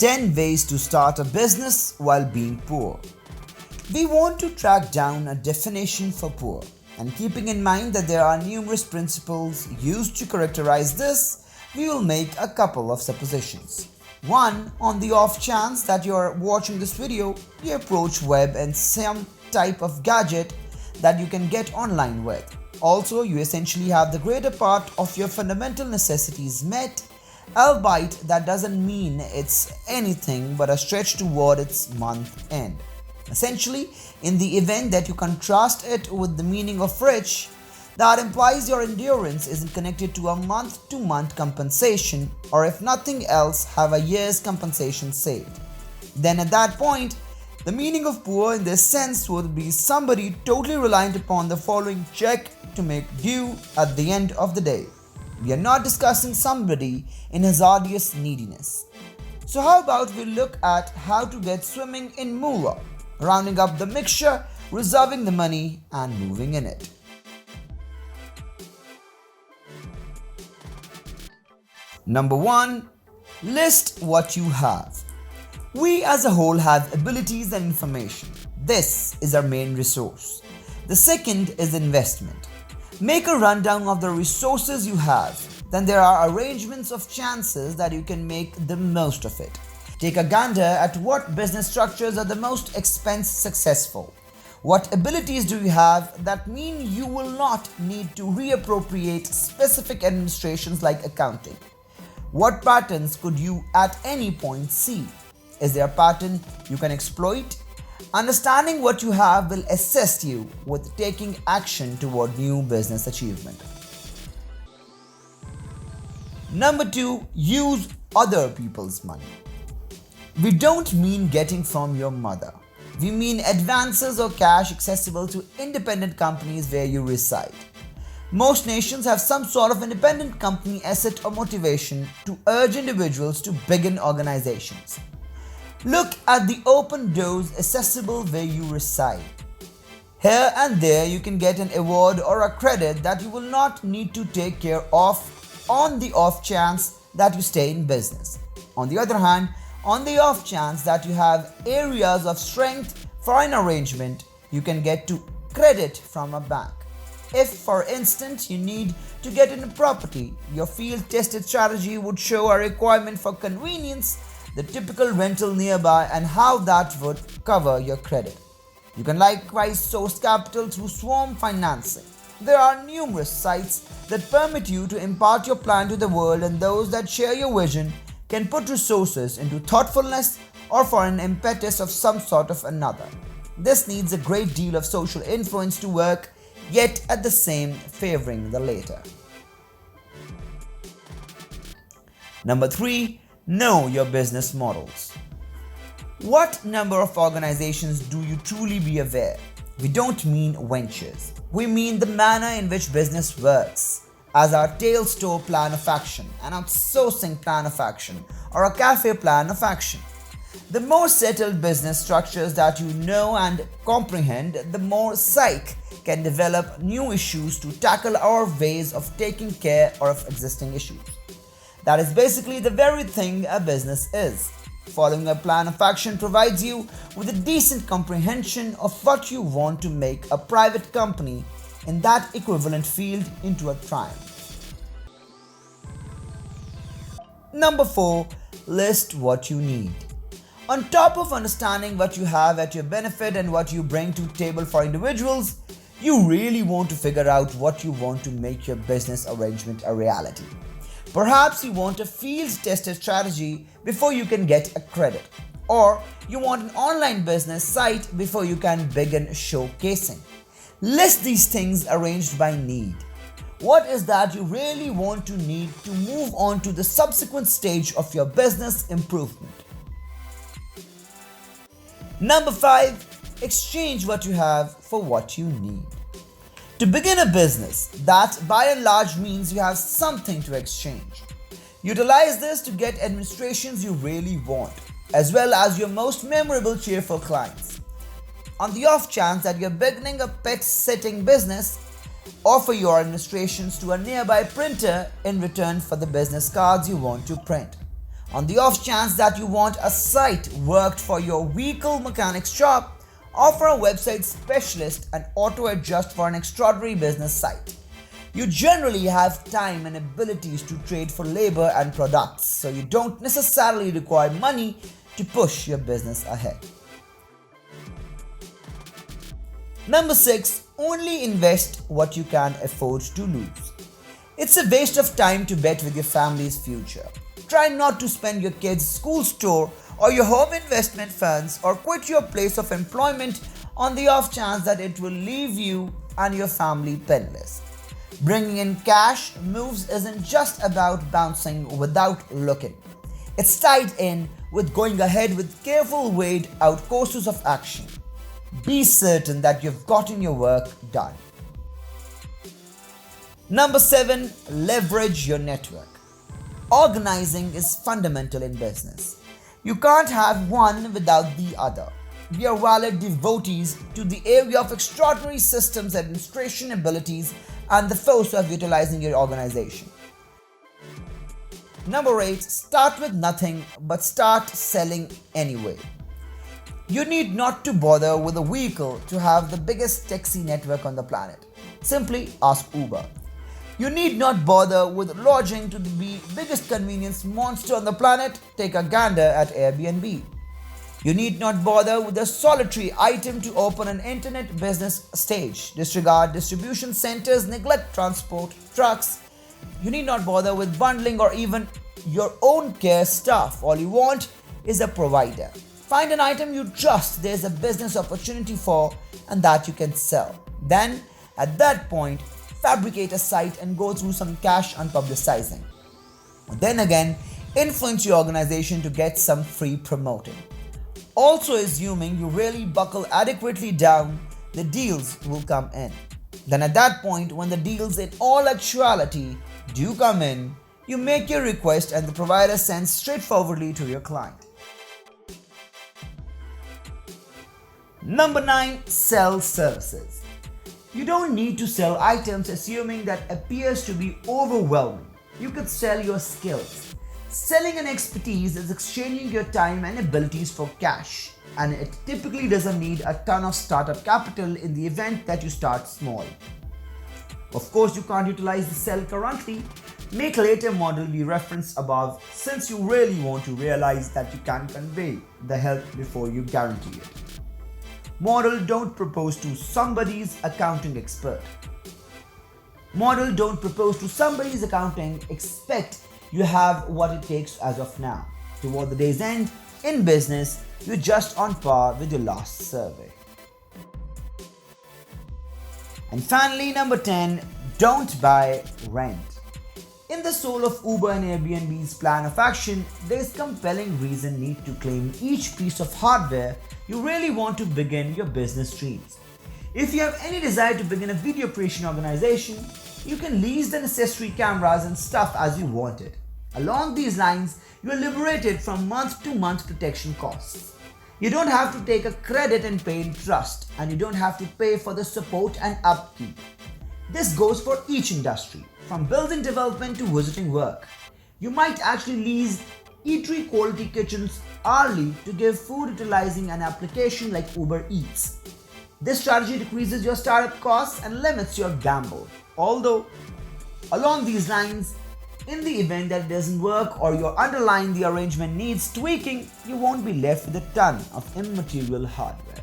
10 ways to start a business while being poor. We want to track down a definition for poor, and keeping in mind that there are numerous principles used to characterize this, we will make a couple of suppositions. 1. On the off chance that you are watching this video, you approach web and some type of gadget that you can get online with. Also, you essentially have the greater part of your fundamental necessities met, albeit that doesn't mean it's anything but a stretch toward its month end. Essentially, in the event that you contrast it with the meaning of rich, that implies your endurance isn't connected to a month-to-month compensation, or if nothing else, have a year's compensation saved. Then at that point, the meaning of poor in this sense would be somebody totally reliant upon the following check to make due at the end of the day. We are not discussing somebody in hazardous neediness. So how about we look at how to get swimming in moola, rounding up the mixture, reserving the money and moving in it. Number 1. List what you have. We as a whole have abilities and information. This is our main resource. The second is investment. Make a rundown of the resources you have. Then there are arrangements of chances that you can make the most of it. Take a gander at what business structures are the most expense successful. What abilities do you have that mean you will not need to reappropriate specific administrations like accounting? What patterns could you at any point see? Is there a pattern you can exploit? Understanding what you have will assist you with taking action toward new business achievement. Number 2. Use other people's money. We don't mean getting from your mother. We mean advances or cash accessible to independent companies where you reside. Most nations have some sort of independent company asset or motivation to urge individuals to begin organizations. Look at the open doors accessible where you reside. Here and there you can get an award or a credit that you will not need to take care of on the off chance that you stay in business. On the other hand, on the off chance that you have areas of strength for an arrangement, you can get to credit from a bank. If, for instance, you need to get in a property, your field-tested strategy would show a requirement for convenience, the typical rental nearby, and how that would cover your credit. You can likewise source capital through swarm financing. There are numerous sites that permit you to impart your plan to the world, and those that share your vision can put resources into thoughtfulness or for an impetus of some sort of another. This needs a great deal of social influence to work, yet at the same favoring the later. Number 3. Know your business models. What number of organizations do you truly be aware? We don't mean ventures. We mean the manner in which business works, as our tail store plan of action, an outsourcing plan of action, or a cafe plan of action. The more settled business structures that you know and comprehend, the more psych can develop new issues to tackle our ways of taking care of existing issues. That is basically the very thing a business is. Following a plan of action provides you with a decent comprehension of what you want to make a private company in that equivalent field into a triumph. Number 4. List what you need. On top of understanding what you have at your benefit and what you bring to the table for individuals, you really want to figure out what you want to make your business arrangement a reality. Perhaps you want a field-tested strategy before you can get a credit, or you want an online business site before you can begin showcasing. List these things arranged by need. What is that you really want to need to move on to the subsequent stage of your business improvement? Number 5. Exchange what you have for what you need. To begin a business, that by and large means you have something to exchange. Utilize this to get administrations you really want, as well as your most memorable cheerful clients. On the off chance that you're beginning a pet-sitting business, offer your administrations to a nearby printer in return for the business cards you want to print. On the off chance that you want a site worked for your vehicle mechanic's shop, offer a website specialist and auto adjust for an extraordinary business site. You generally have time and abilities to trade for labor and products, so you don't necessarily require money to push your business ahead. Number 6. Only invest what you can afford to lose. It's a waste of time to bet with your family's future. Try not to spend your kids' school store or your home investment funds or quit your place of employment on the off chance that it will leave you and your family penniless. Bringing in cash moves isn't just about bouncing without looking. It's tied in with going ahead with careful weighed out courses of action. Be certain that you've gotten your work done. Number 7. Leverage your network. Organizing is fundamental in business. You can't have one without the other. We are valid devotees to the area of extraordinary systems administration abilities and the force of utilizing your organization. Number 8. Start with nothing but start selling anyway. You need not to bother with a vehicle to have the biggest taxi network on the planet. Simply ask Uber. You need not bother with lodging to the biggest convenience monster on the planet. Take a gander at Airbnb. You need not bother with a solitary item to open an internet business stage. Disregard distribution centers, neglect transport trucks. You need not bother with bundling or even your own care staff. All you want is a provider. Find an item you trust there's a business opportunity for and that you can sell. Then, at that point, fabricate a site and go through some cash unpublicizing. Then again, influence your organization to get some free promoting. Also assuming you really buckle adequately down, the deals will come in. Then at that point, when the deals in all actuality do come in, you make your request and the provider sends straightforwardly to your client. Number 9. Sell services. You don't need to sell items assuming that appears to be overwhelming. You could sell your skills. Selling an expertise is exchanging your time and abilities for cash, and it typically doesn't need a ton of startup capital in the event that you start small. Of course, you can't utilize the sell currently. Make later model we referenced above since you really want to realize that you can convey the help before you guarantee it. Model don't propose to somebody's accounting expert. Model don't propose to somebody's accounting, expect you have what it takes as of now. Toward the day's end, in business, you're just on par with your last survey. And finally, number 10, don't buy, rent. In the soul of Uber and Airbnb's plan of action, there is compelling reason need to claim each piece of hardware you really want to begin your business dreams. If you have any desire to begin a video creation organization, you can lease the necessary cameras and stuff as you want it. Along these lines, you are liberated from month-to-month protection costs. You don't have to take a credit and pay in trust, and you don't have to pay for the support and upkeep. This goes for each industry, from building development to visiting work. You might actually lease eatery quality kitchens hourly to give food utilizing an application like Uber Eats. This strategy decreases your startup costs and limits your gamble. Although, along these lines, in the event that it doesn't work or your underlying the arrangement needs tweaking, you won't be left with a ton of immaterial hardware.